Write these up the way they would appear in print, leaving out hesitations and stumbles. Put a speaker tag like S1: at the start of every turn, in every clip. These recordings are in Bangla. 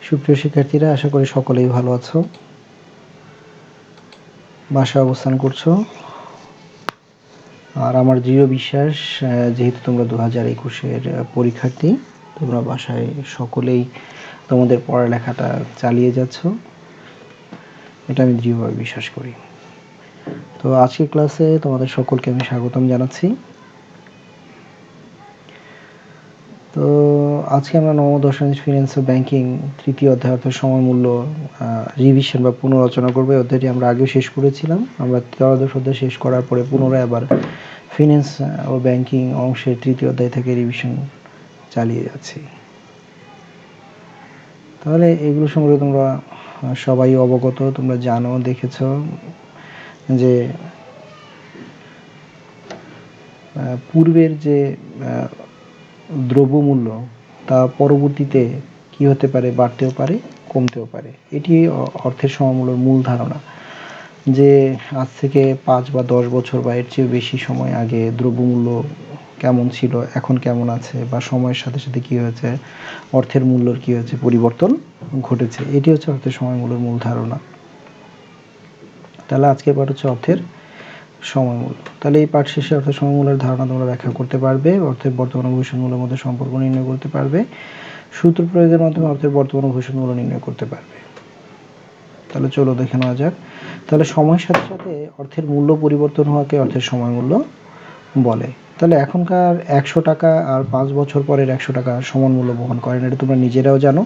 S1: সুপ্রিয় শিক্ষার্থীরা, আশা করি সকলেই ভালো আছো, বাসায় অবস্থান করছো। আর আমার দৃঢ় বিশ্বাস, যেহেতু তোমরা 2021-এর পরীক্ষার্থী, তোমরা বাসায় সকলেই তোমাদের পড়ালেখাটা চালিয়ে যাচ্ছ, এটা আমি দৃঢ়ভাবে বিশ্বাস করি। তো আজকের ক্লাসে তোমাদের সকলকে আমি স্বাগতম জানাচ্ছি। তো আজকে আমরা নবম দশম ফিন্যান্স ও ব্যাংকিং তৃতীয় অধ্যায় অর্থাৎ সময় মূল্য রিভিশন বা পুনরালোচনা করবো। এই অধ্যায়টি আমরা আগেও শেষ করেছিলাম। আমরা ত্রয়োদশ অধ্যায় শেষ করার পরে পুনরায় আবার ফিন্যান্স ও ব্যাংকিং অংশের তৃতীয় অধ্যায় থেকে রিভিশন চালিয়ে যাচ্ছি। তাহলে এগুলো সম্পর্কে তোমরা সবাই অবগত, তোমরা জানো, দেখেছ যে পূর্বের যে দ্রব্যমূল্য তা পরবর্তীতে কি হতে পারে, বাড়তেও পারে, কমতেও পারে। এটি অর্থের সমমূল্যের মূল ধারণা, যে আজ থেকে 5 বা 10 বছর বা এর চেয়ে বেশি সময় আগে দ্রব্যমূল্য কেমন ছিল, এখন কেমন আছে, বা সময়ের সাথে সাথে কী হয়েছে, অর্থের মূল্যর কী হয়েছে, পরিবর্তন ঘটেছে। এটি হচ্ছে অর্থের সময়মূল্যের মূল ধারণা। তাহলে আজকের পাঠ হচ্ছে অর্থের সময়মূল্য। তাহলে এই পাঠ শেষে অর্থের সময়মূল্যের ধারণা তোমরা ব্যাখ্যা করতে পারবে, অর্থের বর্তমান ও ভবিষ্যৎ মূল্যের মধ্যে সম্পর্ক নির্ণয় করতে পারবে, সূত্র প্রয়োগের মাধ্যমে অর্থের বর্তমান ও ভবিষ্যৎ মূল্য নির্ণয় করতে পারবে। তাহলে চলো দেখে নেওয়া যাক। তাহলে সময়ের সাথে সাথে অর্থের মূল্য পরিবর্তন হওয়াকে অর্থের সময়মূল্য বলে। তাহলে এখনকার 100 টাকা আর 5 বছর পরের 100 টাকা সমান মূল্য বহন করেন, এটা তোমরা নিজেরাও জানো,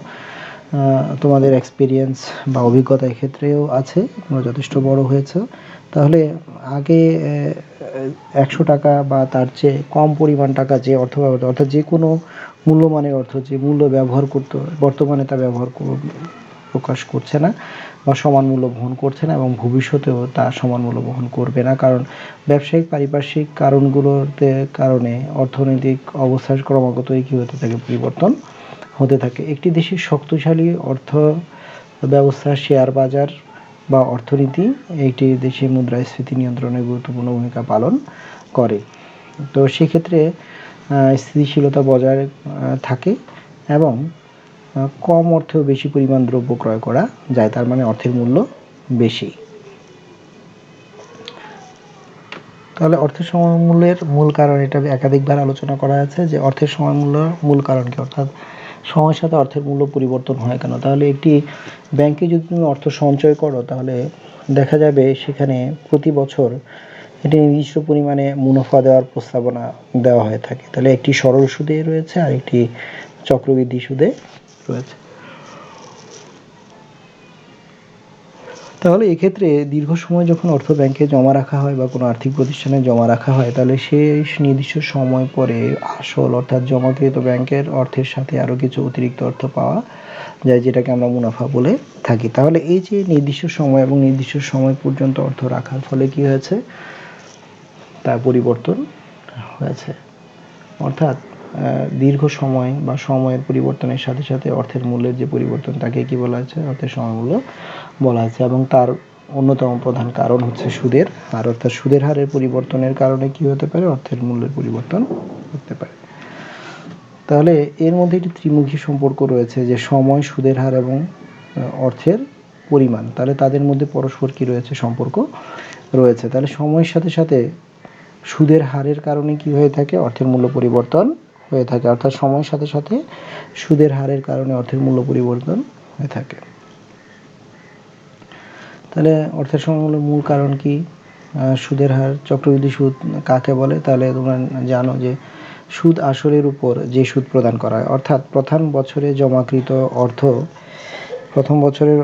S1: তোমাদের এক্সপিরিয়েন্স বা অভিজ্ঞতা এক্ষেত্রেও আছে, তোমরা যথেষ্ট বড় হয়েছে। তাহলে আগে 100 টাকা বা তার চেয়ে কম পরিমাণ টাকা যে অর্থ ব্যবহার, অর্থাৎ যে কোনো মূল্যমানের অর্থ যে মূল্য ব্যবহার করতো, বর্তমানে তা প্রকাশ করছে না বা সমান মূল্য বহন করছে না, এবং ভবিষ্যতেও তা সমান মূল্য বহন করবে না। কারণ ব্যবসায়িক পারিপার্শ্বিক কারণগুলোতে কারণে অর্থনৈতিক অবস্থার ক্রমাগতই কী হতে থাকে, পরিবর্তন হতে থাকে। একটি দেশের শক্তিশালী অর্থ ব্যবস্থা, শেয়ার বাজার বা অর্থনীতি একটি দেশের মুদ্রাস্ফীতি নিয়ন্ত্রণে গুরুত্বপূর্ণ ভূমিকা পালন করে। তো সেক্ষেত্রে স্থিতিশীলতা বজায় থাকে এবং কম অর্থেও বেশি পরিমাণ দ্রব্য ক্রয় করা যায়, তার মানে অর্থের মূল্য বেশি। তাহলে অর্থের সময়মূল্যের মূল কারণ, এটা একাধিকবার আলোচনা করা আছে যে অর্থের সময়মূল্যের মূল কারণ কি, অর্থাৎ সময়ের সাথে অর্থের মূল্য পরিবর্তন হয় কেন। তাহলে একটি ব্যাংকে যদি তুমি অর্থ সঞ্চয় করো, তাহলে দেখা যাবে সেখানে প্রতি বছর একটি নির্দিষ্ট পরিমাণে মুনাফা দেওয়ার প্রস্তাবনা দেওয়া হয়ে থাকে। তাহলে একটি সরল সুদে রয়েছে আর একটি চক্রবৃদ্ধি সুদে রয়েছে। তাহলে এক্ষেত্রে দীর্ঘ সময় যখন অর্থ ব্যাংকে জমা রাখা হয় বা কোনো আর্থিক প্রতিষ্ঠানে জমা রাখা হয়, তাহলে সেই নির্দিষ্ট সময় পরে আসল অর্থাৎ জমাকৃত ব্যাংকের অর্থের সাথে আরও কিছু অতিরিক্ত অর্থ পাওয়া যায়, যেটাকে আমরা মুনাফা বলে থাকি। তাহলে এই যে নির্দিষ্ট সময় এবং নির্দিষ্ট সময় পর্যন্ত অর্থ রাখার ফলে কি হয়েছে, তার পরিবর্তন হয়েছে। অর্থাৎ দীর্ঘ সময় বা সময়ের পরিবর্তনের সাথে সাথে অর্থের মূল্যের যে পরিবর্তন, তাকে কি বলা হয়েছে, অর্থের সময়মূল্য বলা হয়েছে। এবং তার অন্যতম প্রধান কারণ হচ্ছে সুদের হার, অর্থাৎ সুদের হারের পরিবর্তনের কারণে কি হতে পারে, অর্থের মূল্যের পরিবর্তন হতে পারে। তাহলে এর মধ্যে একটি ত্রিমুখী সম্পর্ক রয়েছে, যে সময়, সুদের হার এবং অর্থের পরিমাণ। তাহলে তাদের মধ্যে পরস্পর কি রয়েছে, সম্পর্ক রয়েছে। তাহলে সময়ের সাথে সাথে সুদের হারের কারণে কি হয়ে থাকে, অর্থের মূল্য পরিবর্তন হয়ে থাকে। অর্থাৎ সময়ের সাথে সাথে সুদের হারের কারণে অর্থের মূল্য পরিবর্তন হয়ে থাকে। তাহলে অর্থের সময়মূল্যের মূল কারণ কি, সুদের হার, চক্রবৃদ্ধি সুদ কাকে বলে? তাহলে তোমরা জানো যে সুদ আসলের উপর যে সুদ প্রদান করা হয়, অর্থাৎ প্রথম বছরের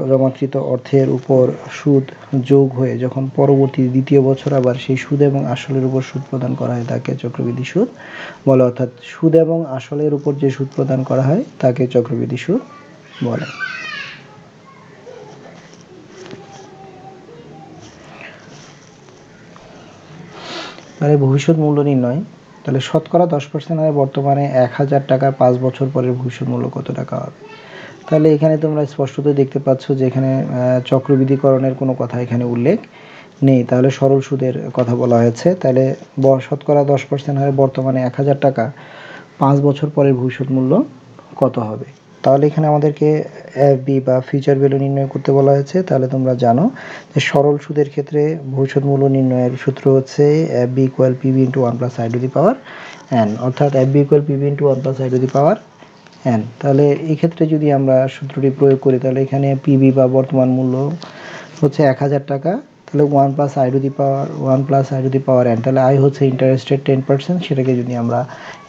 S1: জমাকৃত অর্থের উপর সুদ যোগ হয়ে যখন পরবর্তী দ্বিতীয় বছর আবার সেই সুদ এবং আসলের উপর সুদ প্রদান করা হয়, তাকে চক্রবৃদ্ধি সুদ বলে। অর্থাৎ সুদ এবং আসলের উপর যে সুদ প্রদান করা হয় তাকে চক্রবৃদ্ধি সুদ বলে। তাহলে ভবিষ্যৎ মূল্য নির্ণয়। তাহলে শতকরা 10% হারে বর্তমানে 1000 টাকার 5 বছর পরের ভবিষ্যৎ মূল্য কত টাকা হবে? তাহলে এখানে তোমরা স্পষ্টতই দেখতে পাচ্ছ যে এখানে চক্রবৃদ্ধিকরণের কোনো কথা এখানে উল্লেখ নেই। তাহলে সরল সুদের কথা বলা হয়েছে। তাহলে শতকরা 10% হারে বর্তমানে 1000 টাকা 5 বছর পরের ভবিষ্যৎ মূল্য কত হবে? তাহলে এখানে আমাদেরকে এফবি বা ফিউচার ভ্যালু নির্ণয় করতে বলা হয়েছে। তাহলে তোমরা জানো যে সরল সুদের ক্ষেত্রে ভবিষ্যৎ মূল্য নির্ণয়ের সূত্র হচ্ছে f b equal p b into one plus i to the power n, অর্থাৎ f b equal p b into one plus i to the power n. তাহলে এই ক্ষেত্রে যদি আমরা সূত্রটি প্রয়োগ করি তাহলে এখানে পিবি বা বর্তমান মূল্য হচ্ছে 1000 টাকা, তাহলে one plus i to the power n, তাহলে আই হচ্ছে ইন্টারেস্টের 10%, সেটাকে যদি আমরা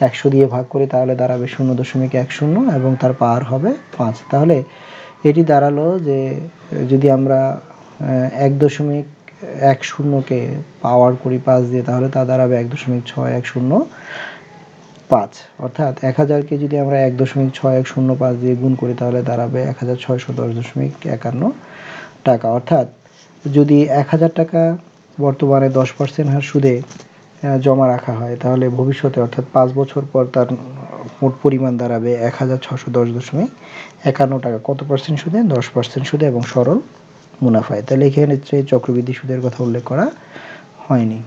S1: 100 দিয়ে ভাগ করি তাহলে দাঁড়াবে 0.10 এবং তার পাওয়ার হবে 5। তাহলে এটি দাঁড়ালো যে যদি আমরা 1.10কে পাওয়ার করি 5 দিয়ে তাহলে তা দাঁড়াবে 1.6105, অর্থাৎ 1000কে যদি আমরা 1.6105 দিয়ে গুণ করি তাহলে দাঁড়াবে 1610.51 টাকা। অর্থাৎ যদি 1000 টাকা বর্তমানে 10% হার সুদে জমা রাখা হয় তাহলে ভবিষ্যতে অর্থাৎ 5 বছর পর তার মোট পরিমাণ দাঁড়াবে 1610.51 টাকা। কত পার্সেন্ট সুদে? 10% সুদে এবং সরল মুনাফায়। তাহলে এখানে চক্রবৃদ্ধি সুদের কথা উল্লেখ করা হয়নি।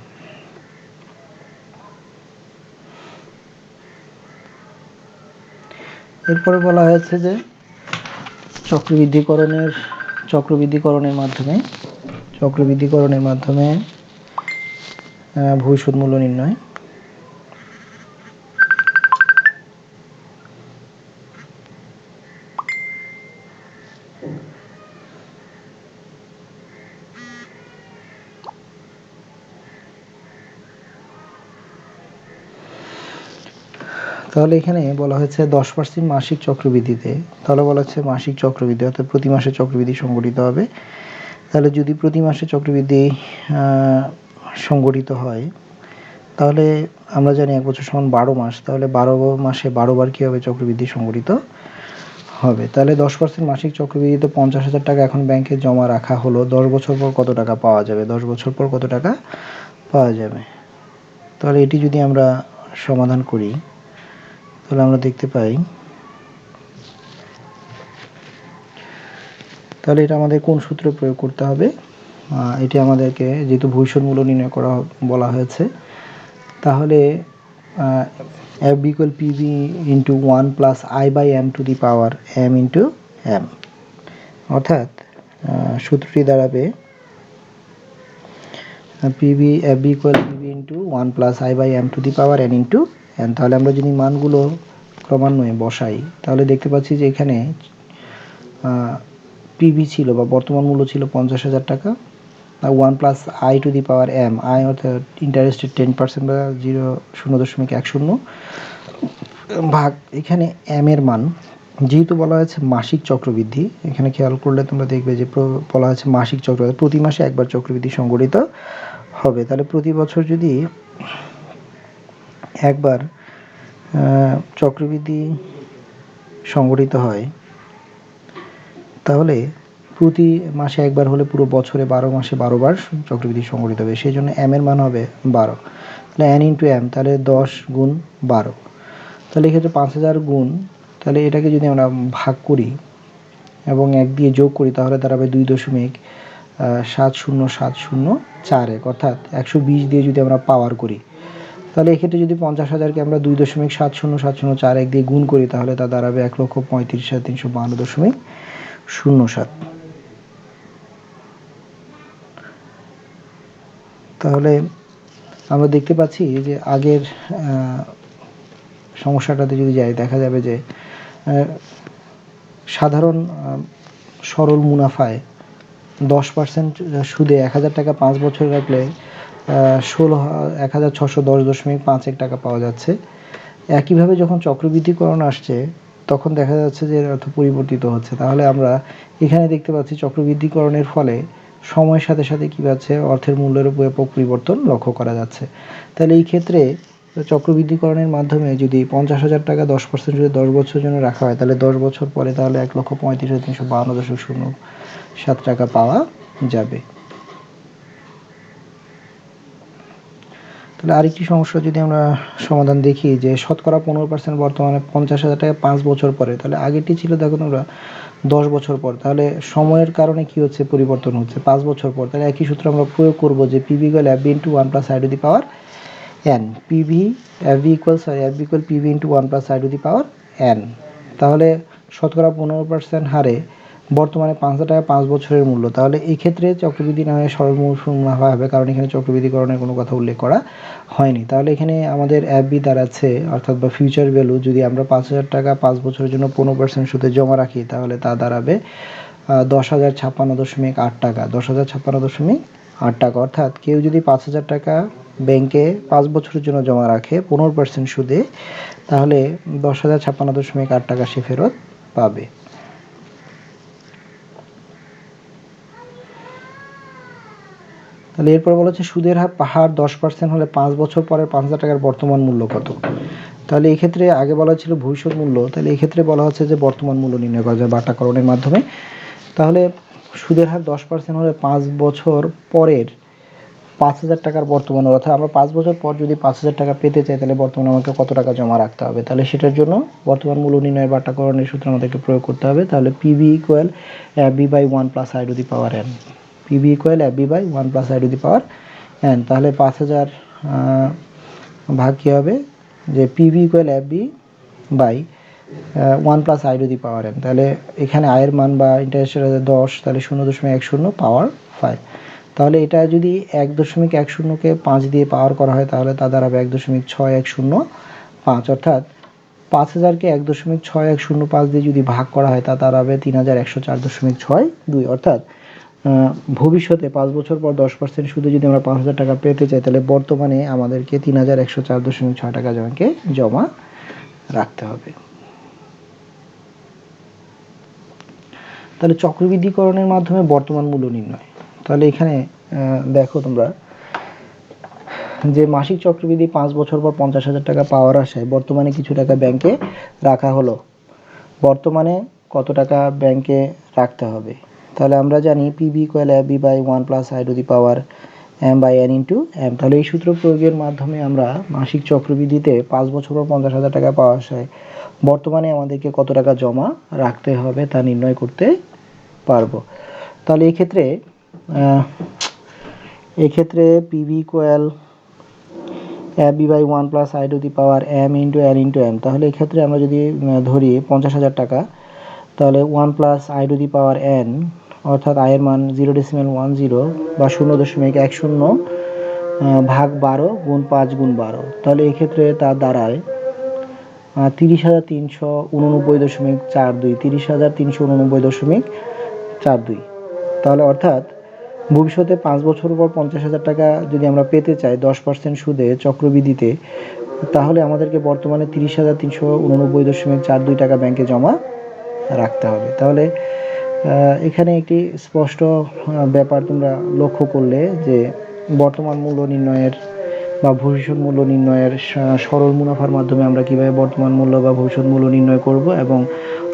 S1: এরপরে বলা হয়েছে যে চক্রবৃদ্ধিকরণের মাধ্যমে ভবিষ্যৎ মূল্য নির্ণয়। তাহলে এখানে বলা হয়েছে 10% মাসিক চক্রবৃদ্ধিতে, তাহলে বলা হচ্ছে মাসিক চক্রবৃদ্ধি অর্থাৎ প্রতি মাসে চক্রবৃদ্ধি সংগঠিত হবে। তাহলে যদি প্রতি মাসে চক্রবৃদ্ধি সংগঠিত হয় তাহলে আমরা জানি 1 বছর সমান 12 মাস, তাহলে 12 মাসে 12 বার কী হবে? চক্রবৃদ্ধি সংগঠিত হবে। তাহলে 10% মাসিক চক্রবৃদ্ধিতে 50,000 টাকা এখন ব্যাংকে জমা রাখা হলো, 10 বছর পর কত টাকা পাওয়া যাবে? 10 বছর পর কত টাকা পাওয়া যাবে? তাহলে এটি যদি আমরা সমাধান করি তাহলে আমরা দেখতে পাই, তাহলে এটা আমাদের কোন সূত্র প্রয়োগ করতে হবে? এটি আমাদেরকে যেহেতু ভবিষ্যৎ মূল্য নির্ণয় করা বলা হয়েছে তাহলে f equal PV into 1 plus i by m to the power m into m, অর্থাৎ সূত্রটি দাঁড়াবে PV f equal PV into 1 plus i by m to the power n into n. তাহলে আমরা যদি মানগুলো ক্রমান্বয়ে বসাই তাহলে দেখতে পাচ্ছি যে এখানে পিভি ছিল বা বর্তমান মূল্য ছিল 50,000 টাকা, 1 plus i to the power m, i অর্থাৎ ইন্টারেস্টের 10% বা 0.10 ভাগ এখানে এম এর মান, যেহেতু বলা হয়েছে মাসিক চক্রবৃদ্ধি, এখানে খেয়াল করলে তোমরা দেখবে যে বলা হয়েছে মাসিক চক্রবৃদ্ধি, প্রতি মাসে একবার চক্রবৃদ্ধি সংগঠিত হবে। তাহলে প্রতি বছর যদি একবার চক্রবৃদ্ধি সংগঠিত হয় তাহলে প্রতি মাসে একবার হলে পুরো বছরে 12 মাসে 12 বার চক্রবৃদ্ধি সংগঠিত হবে, সেই জন্য এম এর মান হবে 12। তাহলে এন ইন্টু এম, তাহলে 10 গুণ 12, তাহলে এক্ষেত্রে 5000 গুণ, তাহলে এটাকে যদি আমরা ভাগ করি এবং 1 দিয়ে যোগ করি তাহলে দাঁড়াবে 2.70704, অর্থাৎ 120 দিয়ে যদি আমরা পাওয়ার করি তাহলে এক্ষেত্রে যদি 50,000কে আমরা 2.70704 দিয়ে গুণ করি তাহলে তা দাঁড়াবে 1,35,352.07। তাহলে আমরা দেখতে পাচ্ছি যে আগের সমস্যাটাতে যদি যাই দেখা যাবে যে সাধারণ সরল মুনাফায় 10% সুদে 1000 টাকা 5 বছর রাখলে 16,610.51 টাকা পাওয়া যাচ্ছে। একইভাবে যখন চক্রবৃদ্ধিকরণ আসছে তখন দেখা যাচ্ছে যে এর অর্থ পরিবর্তিত হচ্ছে। তাহলে আমরা এখানে দেখতে পাচ্ছি চক্রবৃদ্ধিকরণের ফলে সময়ের সাথে সাথে কী পাচ্ছে? অর্থের মূল্যের ব্যাপক পরিবর্তন লক্ষ্য করা যাচ্ছে। তাহলে এই ক্ষেত্রে চক্রবৃদ্ধিকরণের মাধ্যমে যদি 50,000 টাকা 10% যদি 10 বছরের জন্য রাখা হয় তাহলে 10 বছর পরে তাহলে 1,35,352.07 টাকা পাওয়া যাবে। তাহলে আরেকটি সমস্যা যদি আমরা সমাধান দেখি যে শতকরা 15% বর্তমানে 50,000 টাকা 5 বছর পরে, তাহলে আগেরটি ছিল দেখো তোমরা 10 বছর পর, তাহলে সময়ের কারণে কি হচ্ছে? পরিবর্তন হচ্ছে 5 বছর পর। তাহলে একই সূত্র আমরা প্রয়োগ করব যে PV equal f b into 1 plus i to the power n, PV f b equal PV into 1 plus i to the power n. তাহলে শতকরা 15% হারে বর্তমানে 5,000 টাকা 5 বছরের মূল্য, তাহলে এই ক্ষেত্রে চক্রবৃদ্ধি না হয়ে সরল মূল্য হবে, কারণ এখানে চক্রবৃদ্ধিকরণের কোনো কথা উল্লেখ করা হয়নি। তাহলে এখানে আমাদের এফবি দাঁড়াচ্ছে, অর্থাৎ বা ফিউচার ভ্যালু, যদি আমরা 5,000 টাকা 5 বছরের জন্য 15% সুদে জমা রাখি তাহলে তা দাঁড়াবে 10,056.8 টাকা, 10,056.8 টাকা। অর্থাৎ কেউ যদি 5,000 টাকা ব্যাংকে 5 বছরের জন্য জমা রাখে 15% সুদে, তাহলে 10,056.8 টাকা সে ফেরত পাবে। তাহলে এরপর বলা হচ্ছে সুদের হার 10% হলে 5 বছর পরের 5,000 টাকার বর্তমান মূল্য কত। তাহলে এই ক্ষেত্রে আগে বলা ছিল ভবিষ্যৎ মূল্য, তাহলে এই ক্ষেত্রে বলা হচ্ছে যে বর্তমান মূল্য নির্ণয় করা যায় বাটাকরণের মাধ্যমে। তাহলে সুদের হার 10% হলে 5 বছর পরের 5,000 টাকার বর্তমান, অর্থাৎ আমরা 5 বছর পর যদি 5,000 টাকা পেতে চাই তাহলে বর্তমানে আমাকে কত টাকা জমা রাখতে হবে। তাহলে সেটার জন্য বর্তমান মূল্য নির্ণয়ের বাটাকরণের সূত্র আমাদেরকে প্রয়োগ করতে হবে। তাহলে PB equal FB by 1 plus i to the power n, PB equal FB by 1 plus i to the power n. তাহলে 5,000 ভাগ কী হবে, যে PB equal FB by 1 plus i to the power n. তাহলে এখানে আয়ের মান বা ইন্টারেস্টের 10, তাহলে 0.10 পাওয়ার 5। তাহলে এটা যদি 1.10কে 5 দিয়ে পাওয়ার করা হয় তাহলে তা দাঁড়াবে 1.6105। অর্থাৎ 5,000কে 1.6105 দিয়ে যদি ভাগ করা হয় তা দাঁড়াবে 3,104.62। অর্থাৎ ভবিষ্যতে 5 বছর পর 10% সুদে যদি আমরা 5,000 টাকা পেতে চাই তাহলে বর্তমানে আমাদেরকে 3,104.6 টাকা জমা রাখতে হবে। তাহলে চক্রবৃদ্ধিকরণের মাধ্যমে বর্তমান মূল্য নির্ণয়। তাহলে এখানে দেখো তোমরা যে মাসিক চক্রবৃদ্ধি 5 বছর পর 50,000 টাকা পাওয়ার আশায় বর্তমানে কিছু টাকা ব্যাংকে রাখা হলো, বর্তমানে কত টাকা ব্যাংকে রাখতে হবে। তাহলে আমরা জানি PB equal FB by 1 plus i to the power m by n into m. তাহলে এই সূত্র প্রয়োগের মাধ্যমে আমরা মাসিক চক্রবৃদ্ধিতে 5 বছর পর 50,000 টাকা পাওয়া আশায় বর্তমানে আমাদেরকে কত টাকা জমা রাখতে হবে তা নির্ণয় করতে পারবো। তাহলে এই ক্ষেত্রে PB equal FB by 1 plus i to the power m into n into m. তাহলে এক্ষেত্রে আমরা যদি ধরি 50,000 টাকা, তাহলে 1 plus i to the power n, অর্থাৎ আয়ের মান 0.10 বা 0.10 ভাগ 12 গুণ 5 গুণ 12। তাহলে এক্ষেত্রে তার দাঁড়ায় 30,389.42, 30,389.42। তাহলে অর্থাৎ ভবিষ্যতে 5 বছর পর 50,000 টাকা যদি আমরা পেতে চাই 10% সুদে চক্রবৃদ্ধিতে, তাহলে আমাদেরকে বর্তমানে 30,389.42 টাকা ব্যাংকে জমা রাখতে হবে। তাহলে এখানে একটি স্পষ্ট ব্যাপার তোমরা লক্ষ্য করলে যে বর্তমান মূল্য নির্ণয়ের বা ভবিষ্যৎ মূল্য নির্ণয়ের সরল মুনাফার মাধ্যমে আমরা কিভাবে বর্তমান মূল্য বা ভবিষ্যৎ মূল্য নির্ণয় করব এবং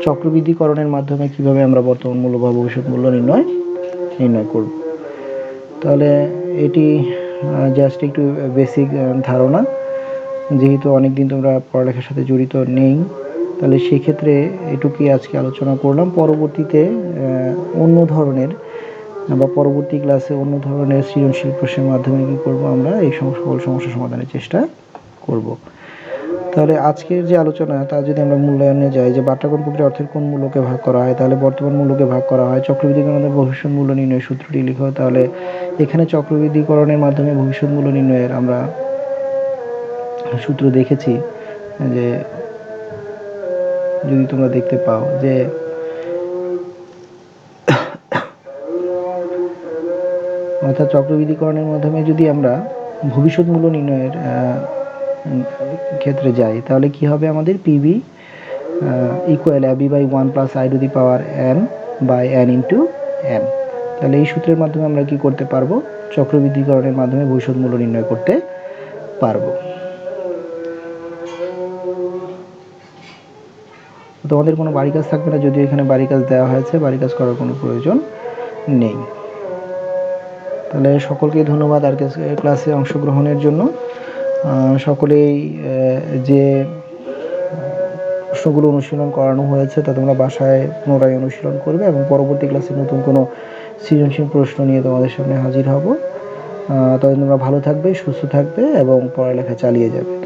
S1: চক্রবৃদ্ধিকরণের মাধ্যমে কিভাবে আমরা বর্তমান মূল্য বা ভবিষ্যৎ মূল্য নির্ণয় করব। তাহলে এটি জাস্ট একটু বেসিক ধারণা, যেহেতু অনেকদিন তোমরা পড়ালেখার সাথে জড়িত নেই, তাহলে সেক্ষেত্রে এটুকুই আজকে আলোচনা করলাম। পরবর্তীতে অন্য ধরনের বা পরবর্তী ক্লাসে অন্য ধরনের সৃজনশীল প্রশ্নের মাধ্যমে কী করব, আমরা এই সকল সমস্যা সমাধানের চেষ্টা করব। তাহলে আজকের যে আলোচনা তা যদি আমরা মূল্যায়নে যাই, যে বাটাকরণ প্রক্রিয়া অর্থের কোন মূল্যকে ভাগ করা হয়, তাহলে বর্তমান মূল্যকে ভাগ করা হয়। চক্রবৃদ্ধিকরণের ভবিষ্যৎ মূল্য নির্ণয়ের সূত্রটি লিখো। তাহলে এখানে চক্রবৃদ্ধিকরণের মাধ্যমে ভবিষ্যৎ মূল্য নির্ণয়ের আমরা সূত্র দেখেছি, যে যদি তোমরা দেখতে পাও যে অর্থাৎ চক্রবৃদ্ধিকরণের মাধ্যমে যদি আমরা ভবিষ্যৎ মূল্য নির্ণয়ের ক্ষেত্রে যাই তাহলে কি হবে, আমাদের PB equal FB by 1 plus i to the power n by n into m. তাহলে এই সূত্রের মাধ্যমে আমরা কি করতে পারবো, চক্রবৃদ্ধিকরণের মাধ্যমে ভবিষ্যৎ মূল্য নির্ণয় করতে পারবো। তোমাদের কোনো বাড়ি কাজ থাকবে না, যদিও এখানে বাড়ি কাজ দেওয়া হয়েছে, বাড়ি কাজ করার কোনো প্রয়োজন নেই। তাহলে সকলকে ধন্যবাদ আর ক্লাসে অংশগ্রহণের জন্য। সকলেই যে প্রশ্নগুলো অনুশীলন করানো হয়েছে তা তোমরা বাসায় পুনরায় অনুশীলন করবে এবং পরবর্তী ক্লাসে নতুন কোনো সৃজনশীল প্রশ্ন নিয়ে তোমাদের সামনে হাজির হব। তবে তোমরা ভালো থাকবে, সুস্থ থাকবে এবং পড়ালেখা চালিয়ে যাবে।